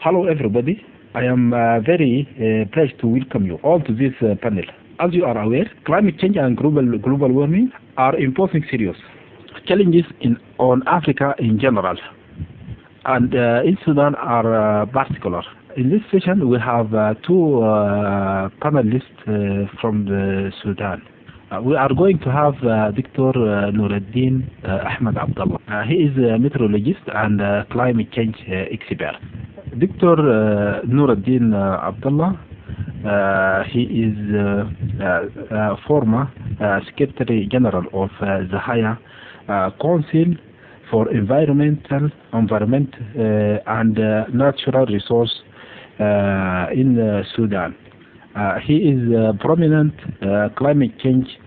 Hello everybody. I am very pleased to welcome you all to this panel. As you are aware, climate change and global warming are imposing serious challenges on Africa in general, and in Sudan are particular. In this session, we have two panelists from the Sudan. We are going to have Dr. Nuruddin Ahmed Abdullah. He is a meteorologist and climate change expert. Dr. Nuruddin Abdullah, he is former Secretary General of the Higher Council for Environment and Natural Resource in Sudan. He is a prominent climate change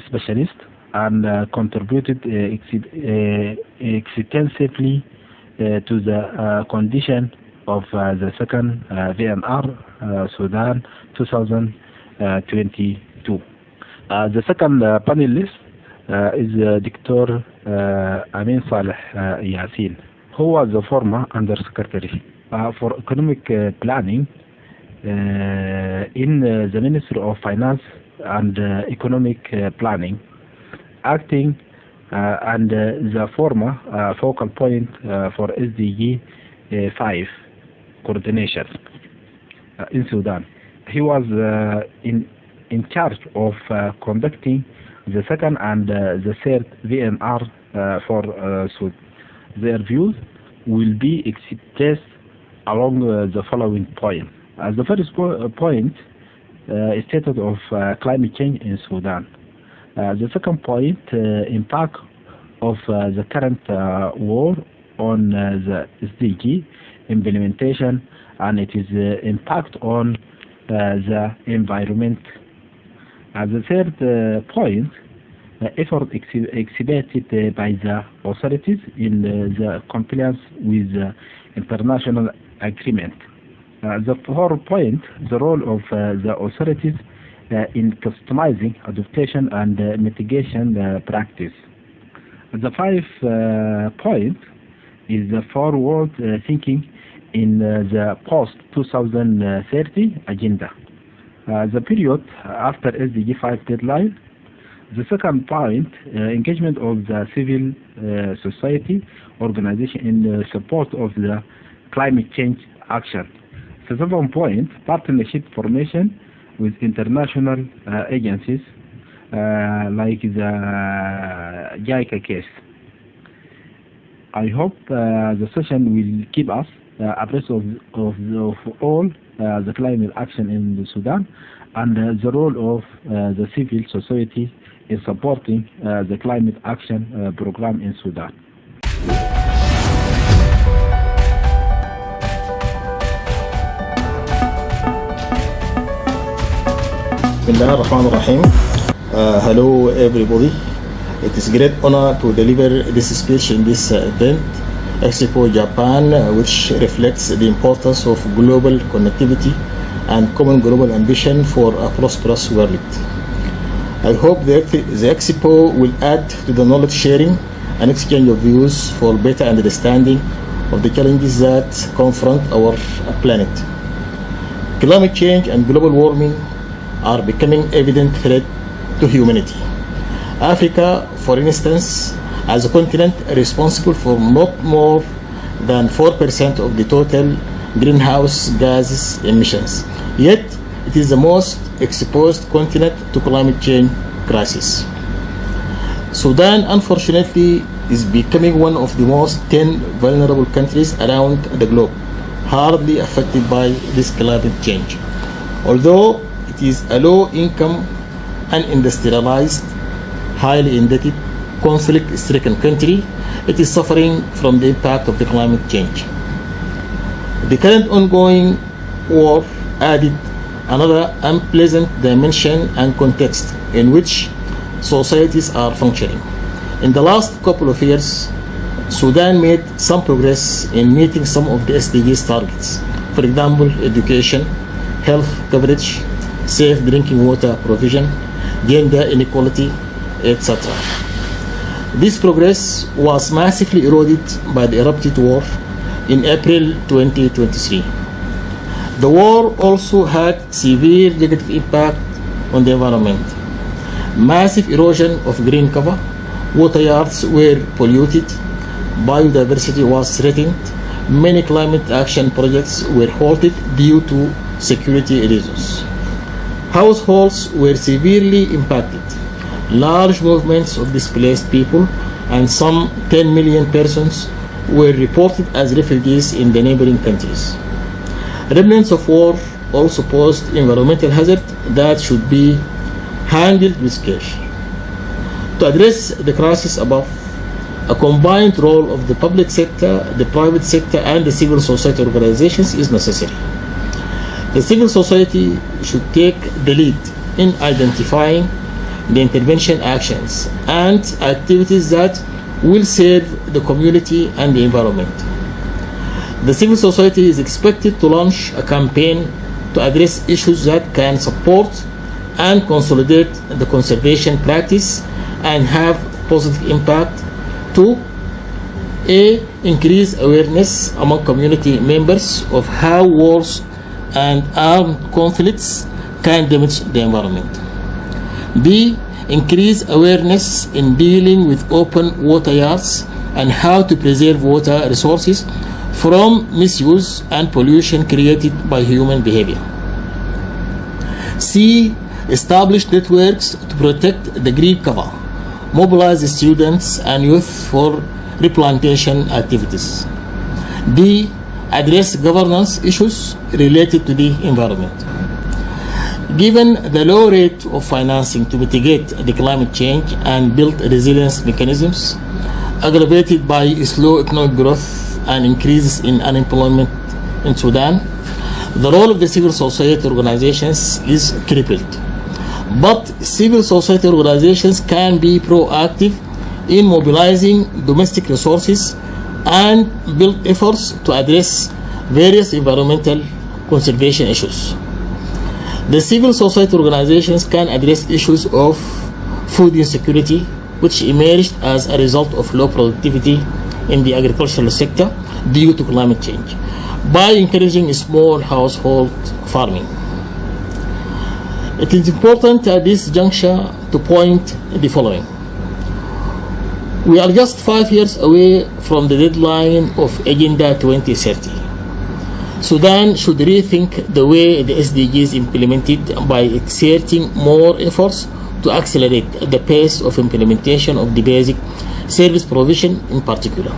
specialist and contributed extensively to the condition of the second VNR Sudan 2022. The second panelist is Dr. Amin Saleh Yassin, who was the former Undersecretary for Economic Planning in the Ministry of Finance and Economic Planning, acting and the former focal point for SDG 5 coordination in Sudan. He was in charge of conducting the second and the third VNR for Sudan. Their views will be expressed along the following point. The first point is status of climate change in Sudan. The second point, impact of the current war on the SDG implementation and its impact on the environment. The third point, effort exhibited by the authorities in the compliance with the international agreement. The fourth point, the role of the authorities in customizing adaptation and mitigation practice. The fifth point is the forward thinking in the post-2030 agenda. The period after SDG 5 deadline. The second point, engagement of the civil society organization in support of the climate change action. The seventh point, partnership formation with international agencies like the JICA case. I hope the session will keep us abreast of all the climate action in the Sudan and the role of the civil society in supporting the climate action program in Sudan. Bismillahirrahmanirrahim. Hello everybody. It is a great honor to deliver this speech in this event, Expo Japan, which reflects the importance of global connectivity and common global ambition for a prosperous world. I hope the Expo will add to the knowledge sharing and exchange of views for better understanding of the challenges that confront our planet. Climate change and global warming are becoming evident threat to humanity. Africa, for instance, as a continent responsible for not more than 4% of the total greenhouse gases emissions. Yet, it is the most exposed continent to climate change crisis. Sudan, unfortunately, is becoming one of the most 10 vulnerable countries around the globe, hardly affected by this climate change. Although it is a low-income, unindustrialized, highly indebted, conflict-stricken country, it is suffering from the impact of the climate change. The current ongoing war added another unpleasant dimension and context in which societies are functioning. In the last couple of years, Sudan made some progress in meeting some of the SDGs targets. For example, education, health coverage, safe drinking water provision, gender inequality, etc. This progress was massively eroded by the erupted war, in April 2023. The war also had severe negative impact on the environment. Massive erosion of green cover, water yards were polluted, biodiversity was threatened, many climate action projects were halted due to security reasons. Households were severely impacted. Large movements of displaced people and some 10 million persons were reported as refugees in the neighboring countries. Remnants of war also posed environmental hazard that should be handled with care. To address the crisis above, a combined role of the public sector, the private sector, and the civil society organizations is necessary. The civil society should take the lead in identifying the intervention actions and activities that will serve the community and the environment. The civil society is expected to launch a campaign to address issues that can support and consolidate the conservation practice and have positive impact to increase awareness among community members of how wars and armed conflicts can damage the environment. B. Increase awareness in dealing with open water yards and how to preserve water resources from misuse and pollution created by human behavior. C. Establish networks to protect the green cover. Mobilize the students and youth for replantation activities. D. Address governance issues related to the environment. Given the low rate of financing to mitigate the climate change and build resilience mechanisms, aggravated by slow economic growth and increases in unemployment in Sudan, the role of the civil society organizations is crippled. But civil society organizations can be proactive in mobilizing domestic resources and build efforts to address various environmental conservation issues. The civil society organizations can address issues of food insecurity, which emerged as a result of low productivity in the agricultural sector due to climate change, by encouraging small household farming. It is important at this juncture to point the following. We are just 5 years away from the deadline of Agenda 2030. Sudan should rethink the way the SDGs implemented by exerting more efforts to accelerate the pace of implementation of the basic service provision in particular.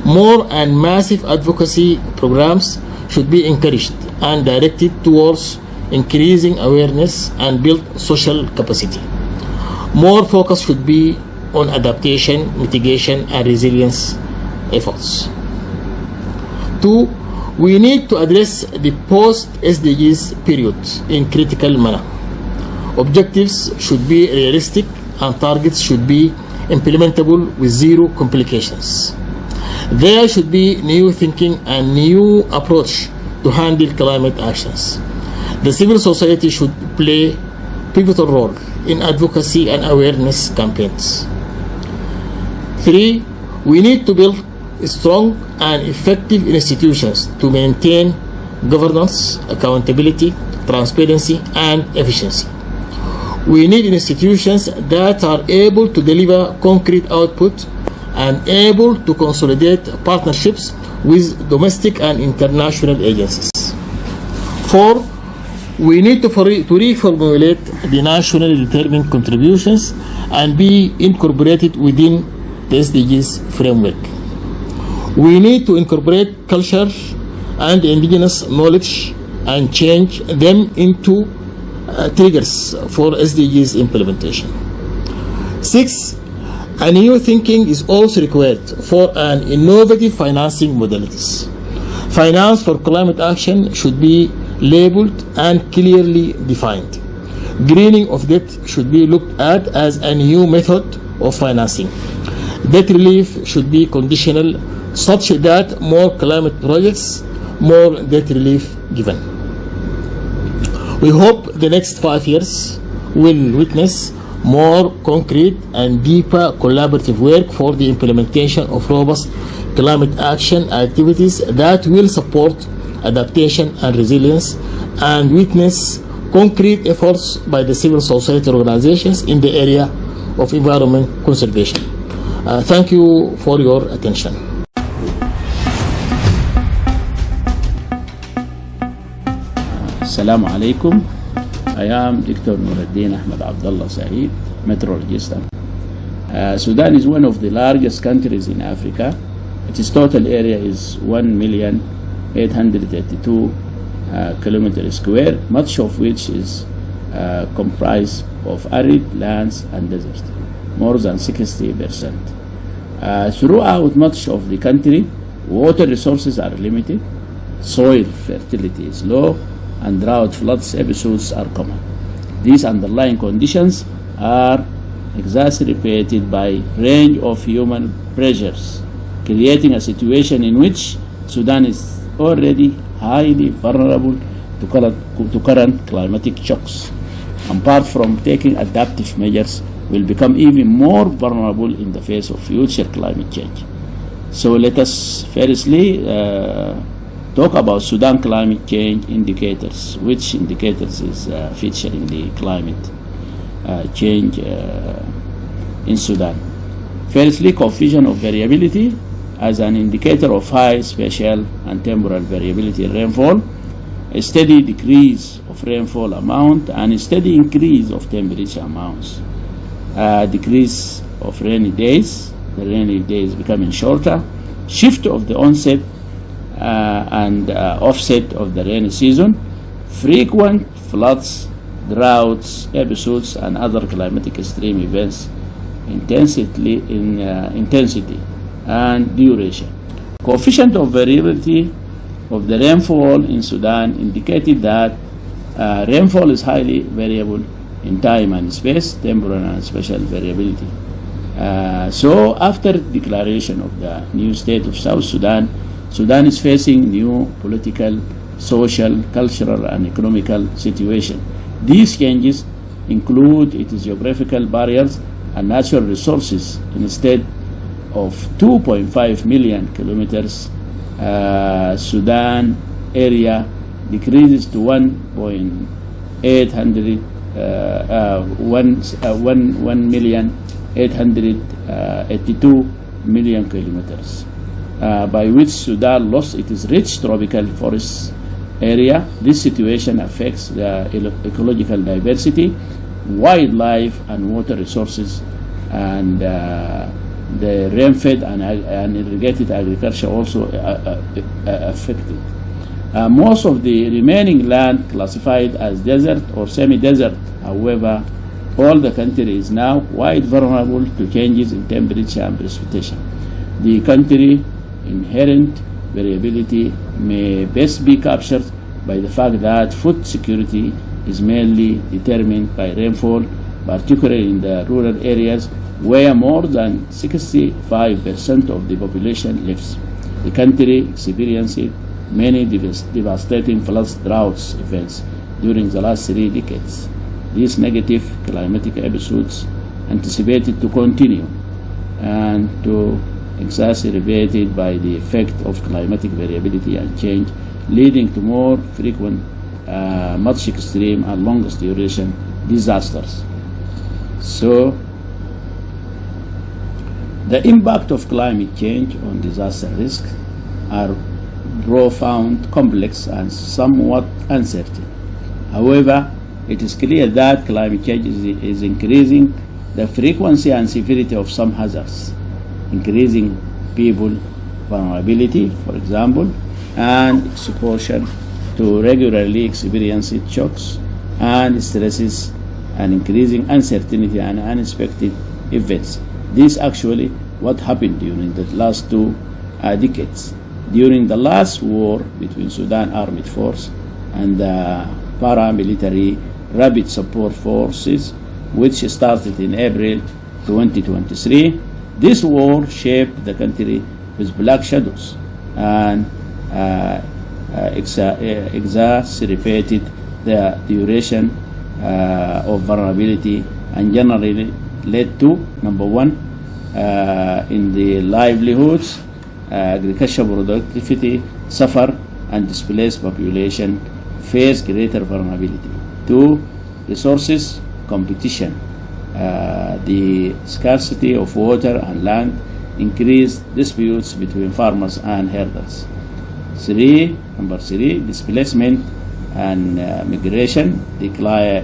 More and massive advocacy programs should be encouraged and directed towards increasing awareness and build social capacity. More focus should be on adaptation, mitigation, and resilience efforts. 2. We need to address the post-SDGs period in critical manner. Objectives should be realistic and targets should be implementable with zero complications. There should be new thinking and new approach to handle climate actions. The civil society should play a pivotal role in advocacy and awareness campaigns. 3. We need to build strong and effective institutions to maintain governance, accountability, transparency, and efficiency. We need institutions that are able to deliver concrete output and able to consolidate partnerships with domestic and international agencies. 4. We need to reformulate the nationally determined contributions and be incorporated within the SDGs framework. We need to incorporate culture and indigenous knowledge and change them into triggers for SDGs implementation. 6. A new thinking is also required for an innovative financing modalities. Finance for climate action should be labeled and clearly defined. Greening of debt should be looked at as a new method of financing. Debt relief should be conditional such that more climate projects, more debt relief given. We hope the next 5 years will witness more concrete and deeper collaborative work for the implementation of robust climate action activities that will support adaptation and resilience, and witness concrete efforts by the civil society organizations in the area of environment conservation. Thank you for your attention. Assalamu alaikum. I am Dr. Nuruddin Ahmed Abdullah Saeed, meteorologist. Sudan is one of the largest countries in Africa. Its total area is 1,882 kilometers square, much of which is comprised of arid lands and deserts, more than 60%. Throughout much of the country, water resources are limited, soil fertility is low, and drought floods episodes are common. These underlying conditions are exacerbated by range of human pressures, creating a situation in which Sudan is already highly vulnerable to current climatic shocks. Apart from taking adaptive measures, will become even more vulnerable in the face of future climate change. So let us firstly talk about Sudan climate change indicators, which indicators is featuring the climate change in Sudan. Firstly, coefficient of variability as an indicator of high spatial and temporal variability in rainfall, a steady decrease of rainfall amount and a steady increase of temperature amounts. Decrease of rainy days, the rainy days becoming shorter, shift of the onset and offset of the rainy season, frequent floods, droughts, episodes, and other climatic extreme events, intensity and duration. Coefficient of variability of the rainfall in Sudan indicated that rainfall is highly variable in time and space, temporal and spatial variability. So after declaration of the new state of South Sudan, Sudan is facing new political, social, cultural, and economical situation. These changes include its geographical barriers and natural resources. Instead of 2.5 million kilometers, Sudan area decreases to 1,882 million kilometers, by which Sudan lost its rich tropical forest area. This situation affects the ecological diversity, wildlife, and water resources, and the rain-fed and irrigated agriculture also affected. Most of the remaining land classified as desert or semi-desert. However, all the country is now quite vulnerable to changes in temperature and precipitation. The country inherent variability may best be captured by the fact that food security is mainly determined by rainfall, particularly in the rural areas where more than 65% of the population lives. The country experienced many devastating floods, droughts events during the last 3 decades. These negative climatic episodes anticipated to continue and to exacerbated by the effect of climatic variability and change, leading to more frequent, much extreme and longest duration disasters. So, the impact of climate change on disaster risk are profound, complex, and somewhat uncertain. However, it is clear that climate change is increasing the frequency and severity of some hazards, increasing people vulnerability, for example, and exposure to regularly experienced shocks and stresses, and increasing uncertainty and unexpected events. This actually what happened during the last 2 decades. During the last war between Sudan Armed Force and the paramilitary Rapid Support Forces, which started in April 2023, this war shaped the country with black shadows and exacerbated the duration of vulnerability, and generally led to, number one, in the livelihoods agricultural productivity suffer, and displaced population face greater vulnerability. 2. Resources competition. The scarcity of water and land increased disputes between farmers and herders. Number 3, displacement and migration. The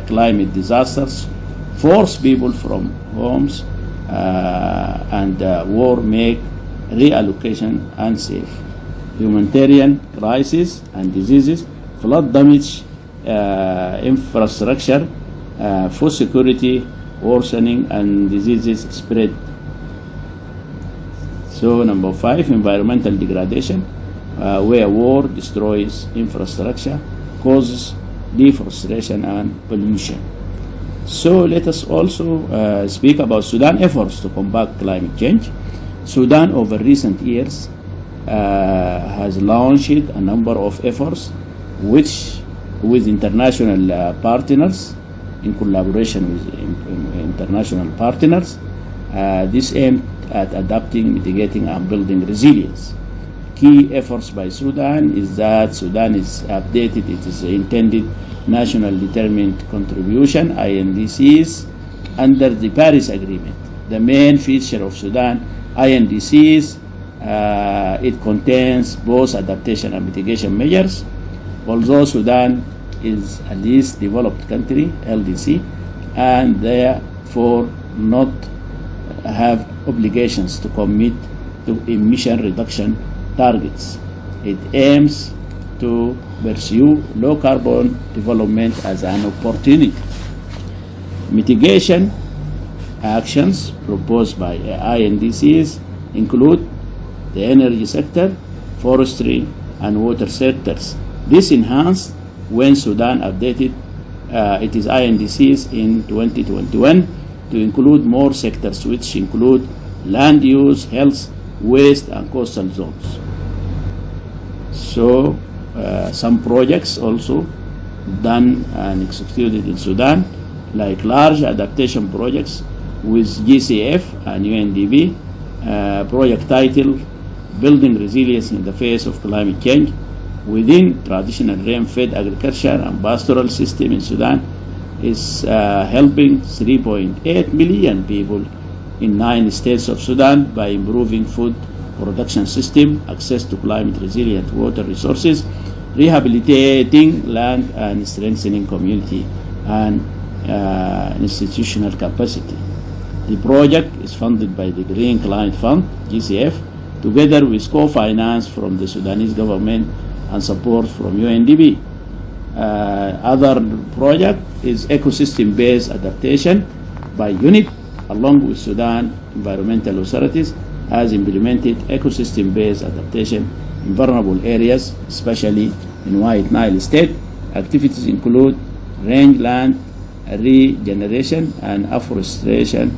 climate disasters force people from homes, and war make reallocation unsafe. Humanitarian crisis and diseases, flood damage, infrastructure, food security worsening, and diseases spread. So number 5, environmental degradation, where war destroys infrastructure, causes deforestation and pollution. So let us also speak about Sudan efforts to combat climate change. Sudan over recent years has launched a number of efforts with international partners, in collaboration with international partners. This aimed at adapting, mitigating, and building resilience. Key efforts by Sudan is that Sudan is updated its intended national determined contribution, INDCs, under the Paris Agreement. The main feature of Sudan INDCs, it contains both adaptation and mitigation measures. Although Sudan is a least developed country, LDC, and therefore not have obligations to commit to emission reduction targets. It aims to pursue low carbon development as an opportunity. Mitigation actions proposed by INDCs include the energy sector, forestry, and water sectors. This enhanced when Sudan updated its INDCs in 2021 to include more sectors, which include land use, health, waste, and coastal zones. So some projects also done and executed in Sudan, like large adaptation projects with GCF and UNDP, project titled Building Resilience in the Face of Climate Change within traditional rain-fed agriculture and pastoral system in Sudan, is helping 3.8 million people in 9 states of Sudan by improving food production system, access to climate resilient water resources, rehabilitating land, and strengthening community and institutional capacity. The project is funded by the Green Climate Fund, GCF, together with co-finance from the Sudanese government and support from UNDP. Other project is ecosystem-based adaptation by UNIP, along with Sudan environmental authorities, has implemented ecosystem-based adaptation in vulnerable areas, especially in White Nile State. Activities include rangeland regeneration and afforestation,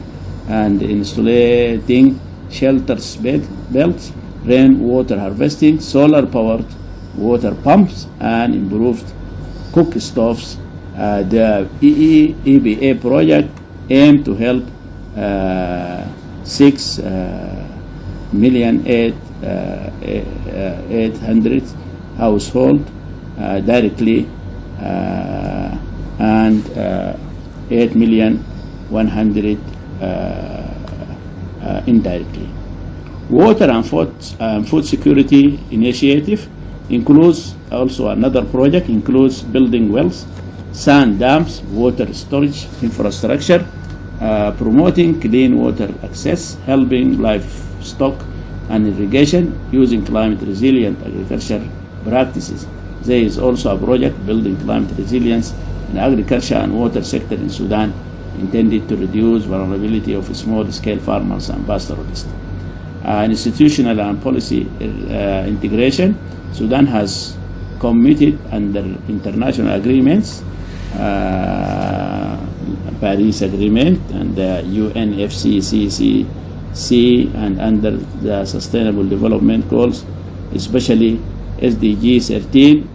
and insulating shelters belts, rainwater harvesting, solar-powered water pumps, and improved cook stoves. The EBA project aimed to help 6,800,000 households directly and 8,100,000 indirectly. Water and food security initiative includes also another project, includes building wells, sand dams, water storage infrastructure, promoting clean water access, helping livestock and irrigation, using climate resilient agriculture practices. There is also a project building climate resilience in agriculture and water sector in Sudan, intended to reduce vulnerability of small-scale farmers and pastoralists. Institutional and policy integration. Sudan has committed under international agreements, Paris Agreement and the UNFCCC, and under the Sustainable Development Goals, especially SDG 13,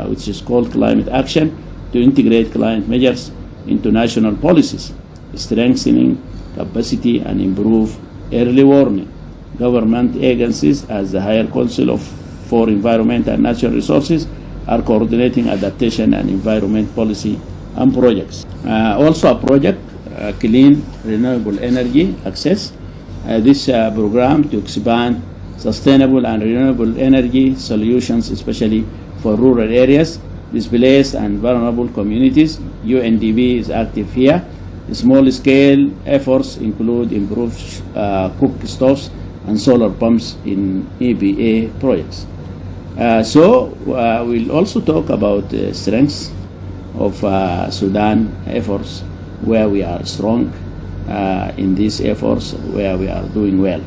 which is called Climate Action, to integrate climate measures into national policies, strengthening capacity and improve early warning. government agencies as the Higher Council for Environment and Natural Resources are coordinating adaptation and environment policy and projects. Also a project, Clean Renewable Energy Access. This program to expand sustainable and renewable energy solutions, especially for rural areas, displaced and vulnerable communities. UNDP is active here. Small-scale efforts include improved cook stoves and solar pumps in EBA projects. We'll also talk about the strengths of Sudan efforts, where we are strong in these efforts, where we are doing well.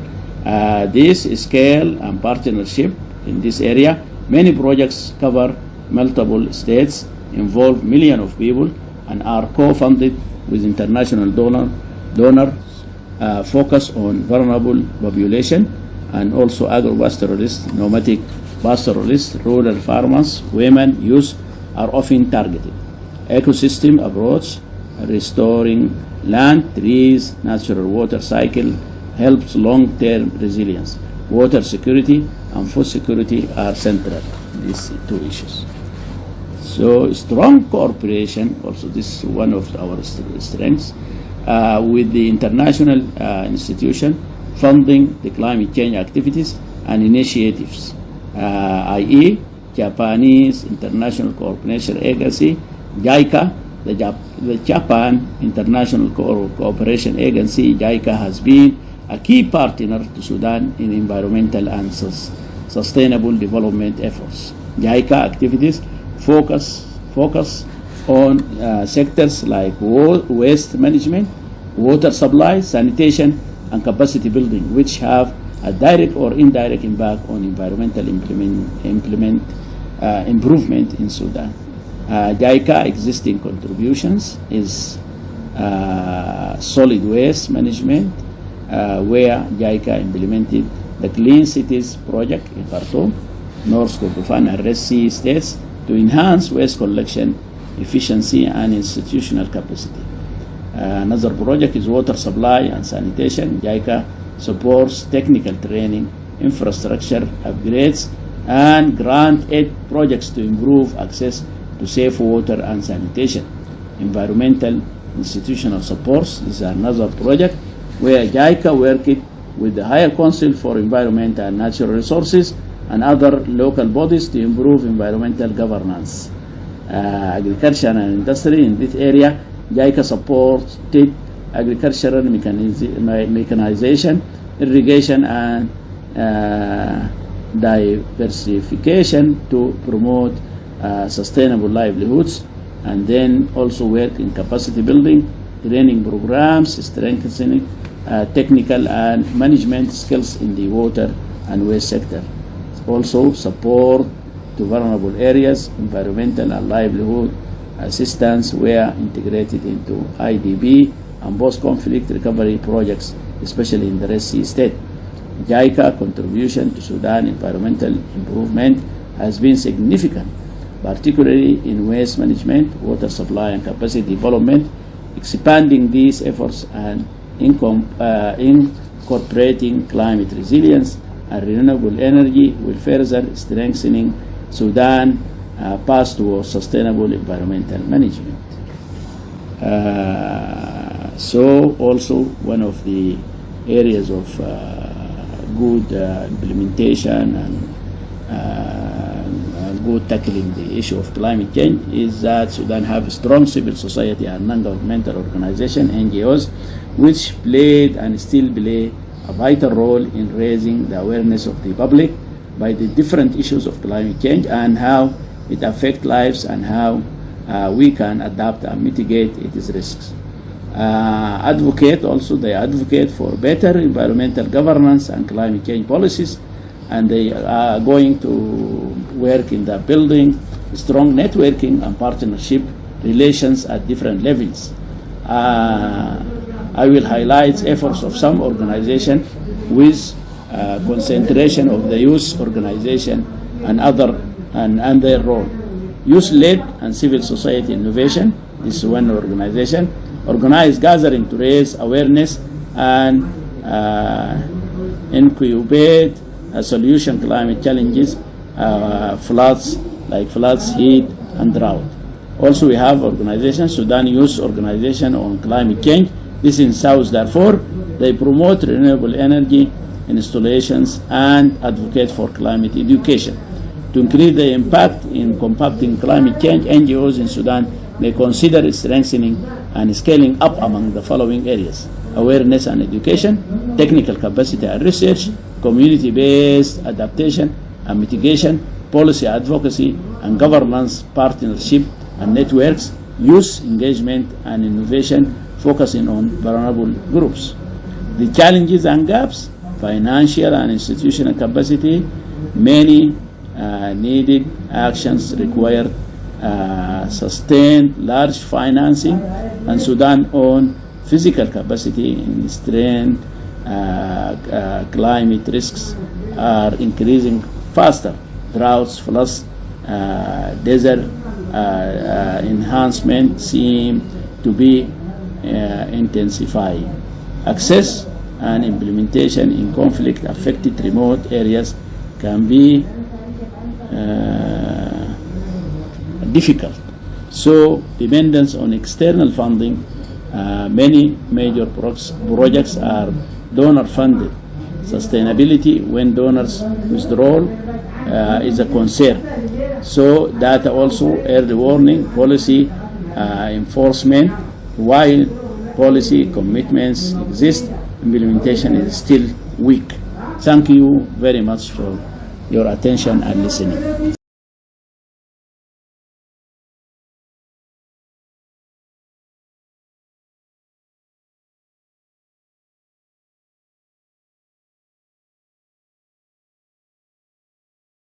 This scale and partnership in this area, many projects cover multiple states, involve millions of people, and are co-funded with international donors, focus on vulnerable population, and also agro-pastoralists, nomadic pastoralists, rural farmers, women, youth are often targeted. Ecosystem approach, restoring land, trees, natural water cycle helps long-term resilience. Water security and food security are central, these two issues. So strong cooperation, also this is one of our strengths, with the international institution funding the climate change activities and initiatives, i.e. Japanese International Cooperation Agency, JICA, the Japan International Cooperation Agency, JICA, has been a key partner to Sudan in environmental and sustainable development efforts. JICA activities focus on sectors like waste management, water supply, sanitation, and capacity building, which have a direct or indirect impact on environmental improvement in Sudan. JICA existing contributions is solid waste management, where JICA implemented the Clean Cities project in Khartoum, North Kordofan, and Red Sea states to enhance waste collection efficiency and institutional capacity. Another project is water supply and sanitation. JICA supports technical training, infrastructure upgrades, and grant aid projects to improve access to safe water and sanitation. Environmental institutional supports. This is another project where JICA worked with the Higher Council for Environment and Natural Resources and other local bodies to improve environmental governance. Agriculture and industry in this area, JICA supported agricultural mechanization, irrigation, and diversification to promote sustainable livelihoods, and then also work in capacity building, training programs, strengthening technical and management skills in the water and waste sector. Also support to vulnerable areas, environmental and livelihood assistance were integrated into IDB and post-conflict recovery projects, especially in the Red Sea state. JICA contribution to Sudan environmental improvement has been significant, particularly in waste management, water supply, and capacity development. Expanding these efforts and incorporating climate resilience and renewable energy will further strengthening Sudan's path towards sustainable environmental management. So also one of the areas of good implementation and good tackling the issue of climate change is that Sudan have a strong civil society and non-governmental organization, NGOs, which played and still play a vital role in raising the awareness of the public by the different issues of climate change and how it affects lives and how we can adapt and mitigate its risks. They advocate for better environmental governance and climate change policies, and they are going to work in the building strong networking and partnership relations at different levels. I will highlight efforts of some organizations with concentration of the youth organization and their role. Youth-led and civil society innovation, this is one organization, organized gathering to raise awareness and incubate a solution climate challenges, floods, heat, and drought. Also, we have organizations, Sudan Youth Organization on Climate Change. This is in South Darfur. They promote renewable energy installations and advocate for climate education. To increase the impact in combating climate change, NGOs in Sudan may consider strengthening and scaling up among the following areas: awareness and education, technical capacity and research, community-based adaptation and mitigation, policy advocacy and governance partnership and networks, youth engagement and innovation, focusing on vulnerable groups. The challenges and gaps: financial and institutional capacity. Many needed actions require sustained large financing, and Sudan's own physical capacity in strained climate risks are increasing faster. Droughts, floods, desert enhancement seem to be intensifying. Access and implementation in conflict-affected remote areas can be difficult. So, dependence on external funding, many major projects are donor-funded. Sustainability when donors withdraw is a concern. So, data also, early warning, policy enforcement. While policy commitments exist, implementation is still weak. Thank you very much for your attention and listening.